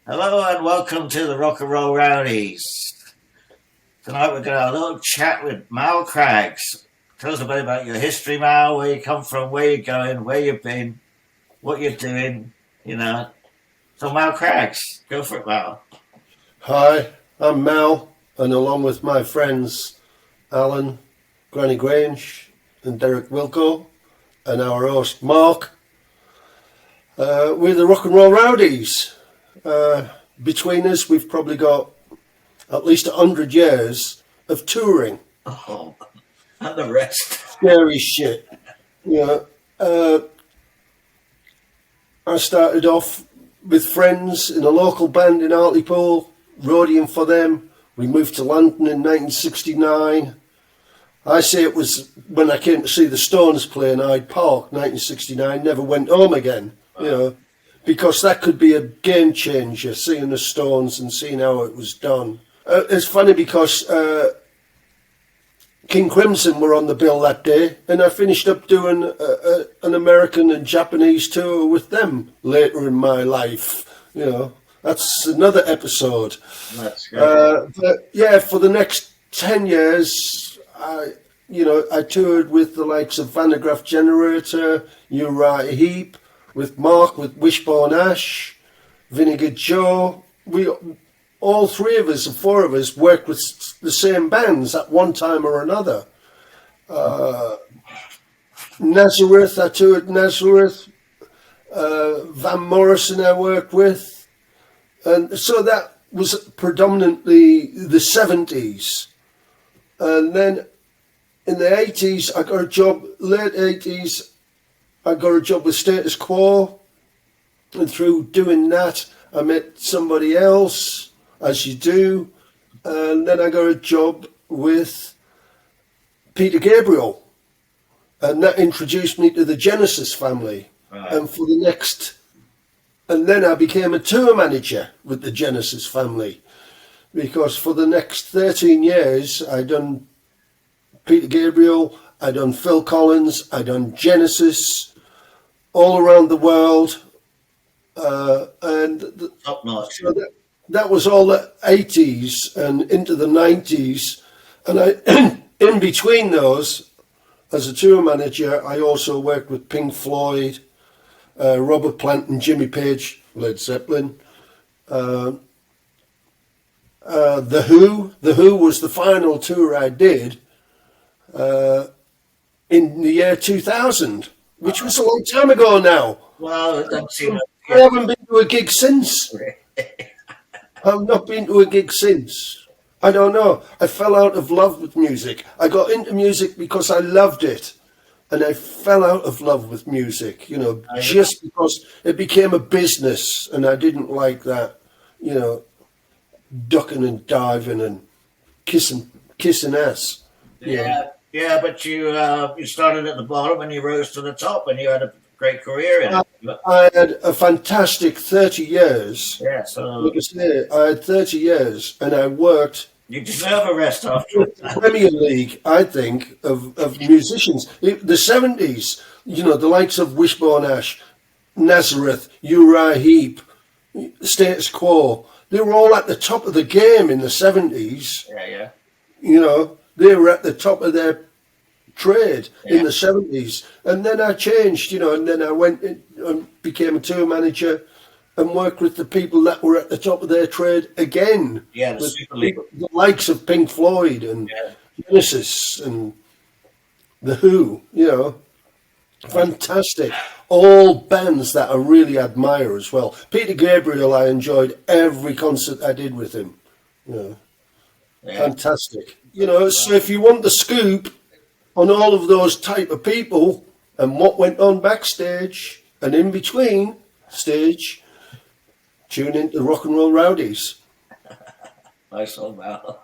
Hello and welcome to the Rock and Roll Rowdies. Tonight we're going to have a little chat with Mal Craggs. Tell us a bit about your history, Mal, where you come from, where you're going, where you've been, what you're doing, you know. So Mal Craggs, go for it, Mal. Hi, I'm Mal, and along with my friends Alan, Granny Grange, and Derek Wilco, and our host Mark, we're the Rock and Roll Rowdies. Between us, we've probably got at least 100 years of touring. Oh, and the rest. Scary shit. I started off with friends in a local band in Hartlepool, roadieing for them. We moved to London in 1969. I say it was when I came to see the Stones play in Hyde Park, 1969, never went home again, because that could be a game changer, seeing the Stones and seeing how it was done. It's funny because King Crimson were on the bill that day, and I finished up doing an American and Japanese tour with them later in my life. That's another episode. That's great. But yeah, for the next 10 years, I toured with the likes of Vandergraaf Generator, Uriah Heep, with Mark, with Wishbone Ash, Vinegar Joe. All three of us, and four of us, worked with the same bands at one time or another. Nazareth, I toured Nazareth. Van Morrison I worked with. And so that was predominantly the 70s. And then in the 80s, I got a job, late 80s, I got a job with Status Quo. And through doing that, I met somebody else, as you do. And then I got a job with Peter Gabriel. And that introduced me to the Genesis family. Right. And then I became a tour manager with the Genesis family. Because for the next 13 years, I done Peter Gabriel, I done Phil Collins, I done Genesis, all around the world. Top notch. So that was all the 80s and into the 90s. And I, in between those, as a tour manager, I also worked with Pink Floyd, Robert Plant and Jimmy Page, Led Zeppelin. The Who. The Who was the final tour I did in the year 2000, which was a long time ago now. Well, it doesn't seem I haven't been to a gig since. I've not been to a gig since. I don't know. I fell out of love with music. I got into music because I loved it. And I fell out of love with music, just because it became a business. And I didn't like that, ducking and diving and kissing ass. Yeah, but you started at the bottom and you rose to the top and you had a great career in it. I had a fantastic 30 years. Yeah, so Like I say, I had 30 years and I worked. you deserve a rest after The Premier League, I think, of musicians. The 70s, the likes of Wishbone Ash, Nazareth, Uriah Heep, Status Quo, they were all at the top of the game in the 70s. Yeah. They were at the top of their trade in the 70s. And then I changed, and then I went and became a tour manager and worked with the people that were at the top of their trade again. Yeah, the Super League. The likes of Pink Floyd and Genesis and The Who, fantastic. All bands that I really admire as well. Peter Gabriel, I enjoyed every concert I did with him. Fantastic. So if you want the scoop on all of those type of people and what went on backstage and in between stage, tune into Rock and Roll Rowdies. Nice old Mal.